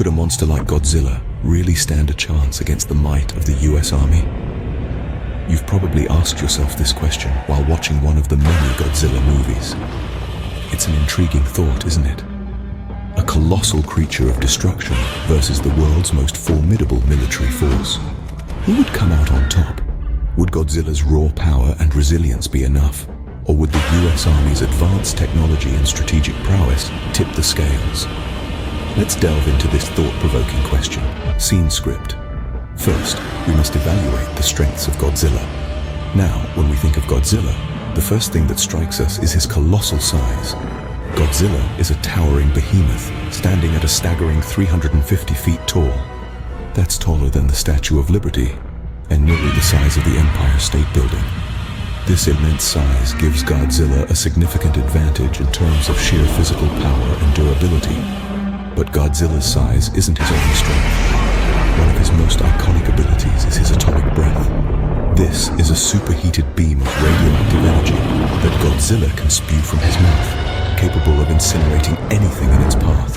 Could a monster like Godzilla really stand a chance against the might of the U.S. Army? You've probably asked yourself this question while watching one of the many Godzilla movies. It's an intriguing thought, isn't it? A colossal creature of destruction versus the world's most formidable military force. Who would come out on top? Would Godzilla's raw power and resilience be enough? Or would the U.S. Army's advanced technology and strategic prowess tip the scales? Let's delve into this thought-provoking question. Scene script. First, we must evaluate the strengths of Godzilla. Now, when we think of Godzilla, the first thing that strikes us is his colossal size. Godzilla is a towering behemoth, standing at a staggering 350 feet tall. That's taller than the Statue of Liberty, and nearly the size of the Empire State Building. This immense size gives Godzilla a significant advantage in terms of sheer physical power and durability. But Godzilla's size isn't his only strength. One of his most iconic abilities is his atomic breath. This is a superheated beam of radioactive energy that Godzilla can spew from his mouth, capable of incinerating anything in its path.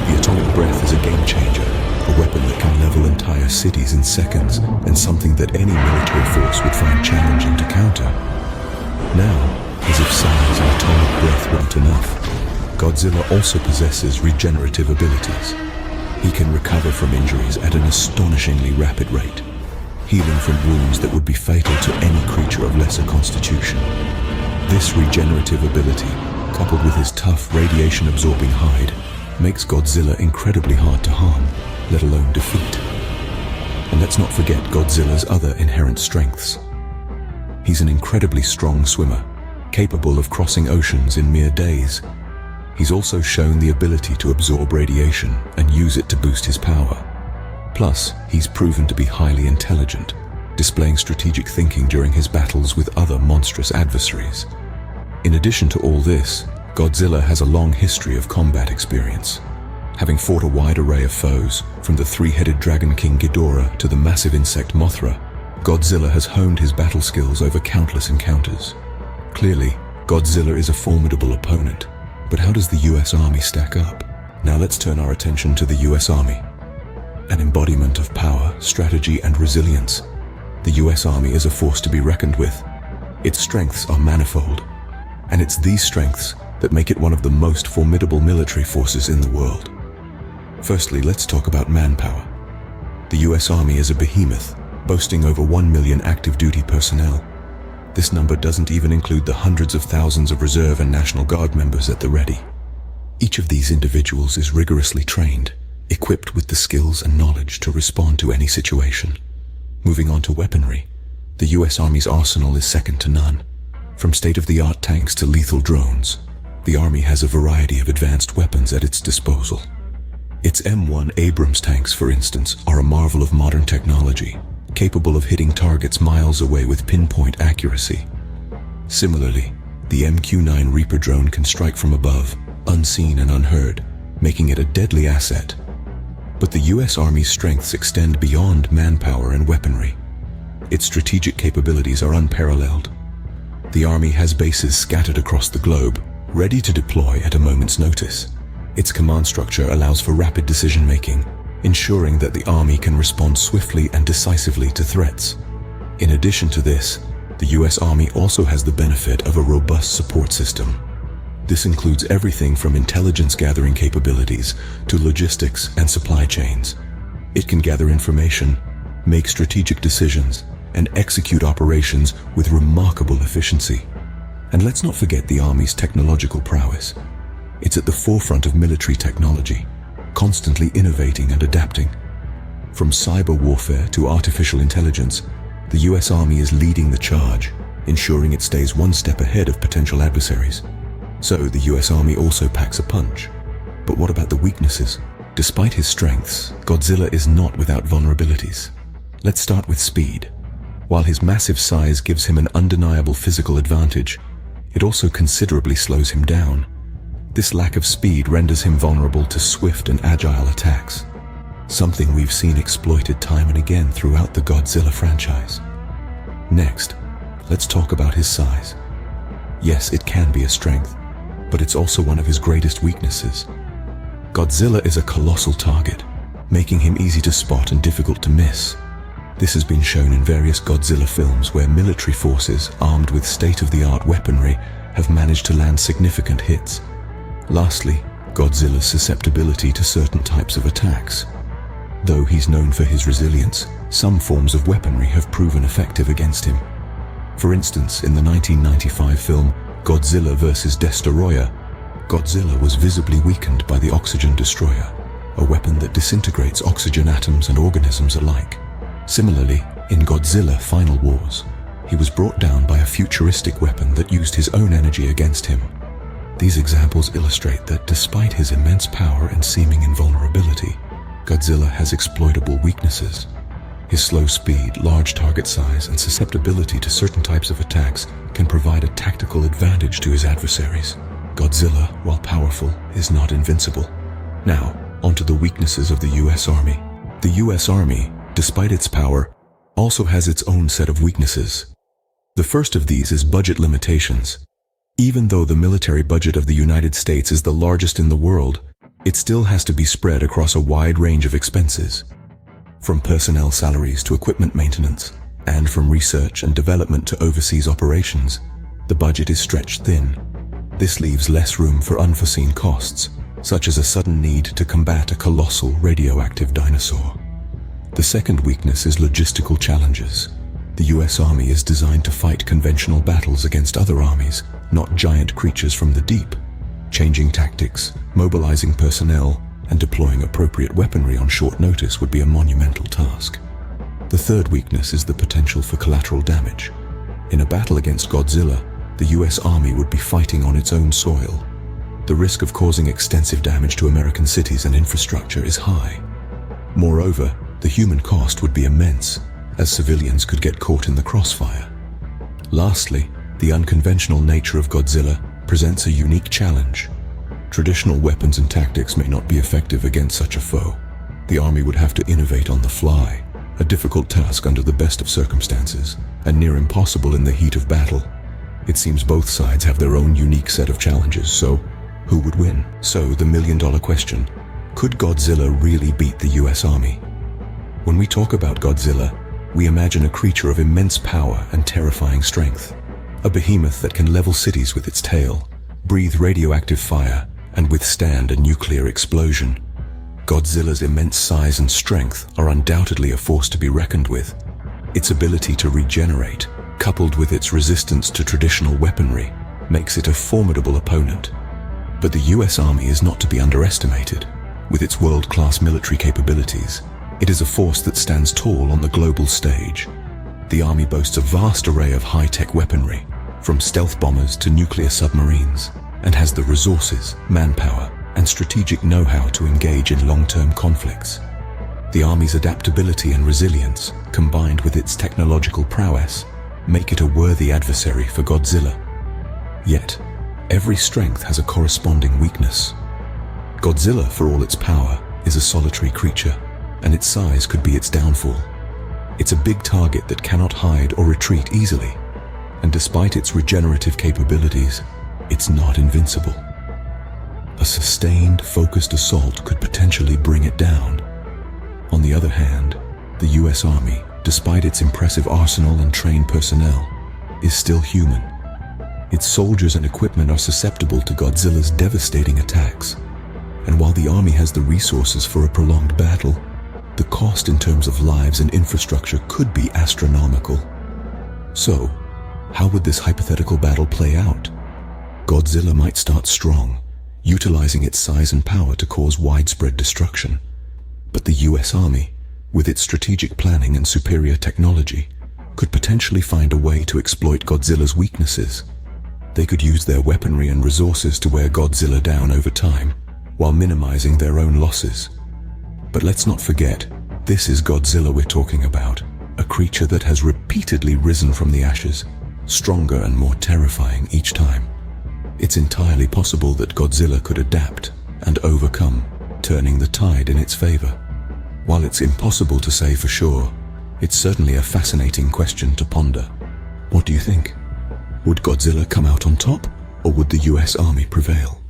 The atomic breath is a game changer, a weapon that can level entire cities in seconds, and something that any military force would find challenging to counter. Now, as if size and atomic breath weren't enough, Godzilla also possesses regenerative abilities. He can recover from injuries at an astonishingly rapid rate, healing from wounds that would be fatal to any creature of lesser constitution. This regenerative ability, coupled with his tough radiation-absorbing hide, makes Godzilla incredibly hard to harm, let alone defeat. And let's not forget Godzilla's other inherent strengths. He's an incredibly strong swimmer, capable of crossing oceans in mere days. He's also shown the ability to absorb radiation and use it to boost his power. Plus, he's proven to be highly intelligent, displaying strategic thinking during his battles with other monstrous adversaries. In addition to all this, Godzilla has a long history of combat experience. Having fought a wide array of foes, from the three-headed dragon king Ghidorah to the massive insect Mothra, Godzilla has honed his battle skills over countless encounters. Clearly, Godzilla is a formidable opponent. But how does the U.S. Army stack up? Now let's turn our attention to the U.S. Army. An embodiment of power, strategy, and resilience. The U.S. Army is a force to be reckoned with. Its strengths are manifold, and it's these strengths that make it one of the most formidable military forces in the world. Firstly, let's talk about manpower. The U.S. Army is a behemoth, boasting over 1 million active duty personnel. This number doesn't even include the hundreds of thousands of Reserve and National Guard members at the ready. Each of these individuals is rigorously trained, equipped with the skills and knowledge to respond to any situation. Moving on to weaponry, the U.S. Army's arsenal is second to none. From state-of-the-art tanks to lethal drones, the Army has a variety of advanced weapons at its disposal. Its M1 Abrams tanks, for instance, are a marvel of modern technology, capable of hitting targets miles away with pinpoint accuracy. Similarly, the MQ-9 Reaper drone can strike from above, unseen and unheard, making it a deadly asset. But the U.S. Army's strengths extend beyond manpower and weaponry. Its strategic capabilities are unparalleled. The Army has bases scattered across the globe, ready to deploy at a moment's notice. Its command structure allows for rapid decision-making, ensuring that the Army can respond swiftly and decisively to threats. In addition to this, the U.S. Army also has the benefit of a robust support system. This includes everything from intelligence gathering capabilities to logistics and supply chains. It can gather information, make strategic decisions, and execute operations with remarkable efficiency. And let's not forget the Army's technological prowess. It's at the forefront of military technology, constantly innovating and adapting. From cyber warfare to artificial intelligence, the U.S. Army is leading the charge, ensuring it stays one step ahead of potential adversaries. So the U.S. Army also packs a punch. But what about the weaknesses? Despite his strengths, Godzilla is not without vulnerabilities. Let's start with speed. While his massive size gives him an undeniable physical advantage, it also considerably slows him down. This lack of speed renders him vulnerable to swift and agile attacks, something we've seen exploited time and again throughout the Godzilla franchise. Next, let's talk about his size. Yes, it can be a strength, but it's also one of his greatest weaknesses. Godzilla is a colossal target, making him easy to spot and difficult to miss. This has been shown in various Godzilla films where military forces armed with state-of-the-art weaponry have managed to land significant hits. Lastly, Godzilla's susceptibility to certain types of attacks. Though he's known for his resilience, some forms of weaponry have proven effective against him. For instance, in the 1995 film Godzilla vs. Destroyer, Godzilla was visibly weakened by the oxygen destroyer, a weapon that disintegrates oxygen atoms and organisms alike. Similarly, in Godzilla Final Wars, he was brought down by a futuristic weapon that used his own energy against him. These examples illustrate that despite his immense power and seeming invulnerability, Godzilla has exploitable weaknesses. His slow speed, large target size, and susceptibility to certain types of attacks can provide a tactical advantage to his adversaries. Godzilla, while powerful, is not invincible. Now, onto the weaknesses of the U.S. Army. The U.S. Army, despite its power, also has its own set of weaknesses. The first of these is budget limitations. Even though the military budget of the United States is the largest in the world, it still has to be spread across a wide range of expenses. From personnel salaries to equipment maintenance, and from research and development to overseas operations, the budget is stretched thin. This leaves less room for unforeseen costs, such as a sudden need to combat a colossal radioactive dinosaur. The second weakness is logistical challenges. The U.S. Army is designed to fight conventional battles against other armies, not giant creatures from the deep. Changing tactics, mobilizing personnel, and deploying appropriate weaponry on short notice would be a monumental task. The third weakness is the potential for collateral damage. In a battle against Godzilla, the U.S. Army would be fighting on its own soil. The risk of causing extensive damage to American cities and infrastructure is high. Moreover, the human cost would be immense, as civilians could get caught in the crossfire. Lastly, the unconventional nature of Godzilla presents a unique challenge. Traditional weapons and tactics may not be effective against such a foe. The army would have to innovate on the fly, a difficult task under the best of circumstances, and near impossible in the heat of battle. It seems both sides have their own unique set of challenges, so who would win? So, the million-dollar question: could Godzilla really beat the U.S. Army? When we talk about Godzilla, we imagine a creature of immense power and terrifying strength. A behemoth that can level cities with its tail, breathe radioactive fire, and withstand a nuclear explosion. Godzilla's immense size and strength are undoubtedly a force to be reckoned with. Its ability to regenerate, coupled with its resistance to traditional weaponry, makes it a formidable opponent. But the U.S. Army is not to be underestimated. With its world-class military capabilities, it is a force that stands tall on the global stage. The Army boasts a vast array of high-tech weaponry, from stealth bombers to nuclear submarines, and has the resources, manpower, and strategic know-how to engage in long-term conflicts. The Army's adaptability and resilience, combined with its technological prowess, make it a worthy adversary for Godzilla. Yet, every strength has a corresponding weakness. Godzilla, for all its power, is a solitary creature, and its size could be its downfall. It's a big target that cannot hide or retreat easily, and despite its regenerative capabilities, it's not invincible. A sustained, focused assault could potentially bring it down. On the other hand, the U.S. Army, despite its impressive arsenal and trained personnel, is still human. Its soldiers and equipment are susceptible to Godzilla's devastating attacks, and while the Army has the resources for a prolonged battle, the cost in terms of lives and infrastructure could be astronomical. So, how would this hypothetical battle play out? Godzilla might start strong, utilizing its size and power to cause widespread destruction. But the U.S. Army, with its strategic planning and superior technology, could potentially find a way to exploit Godzilla's weaknesses. They could use their weaponry and resources to wear Godzilla down over time, while minimizing their own losses. But let's not forget, this is Godzilla we're talking about, a creature that has repeatedly risen from the ashes, stronger and more terrifying each time. It's entirely possible that Godzilla could adapt and overcome, turning the tide in its favor. While it's impossible to say for sure, it's certainly a fascinating question to ponder. What do you think? Would Godzilla come out on top, or would the U.S. Army prevail?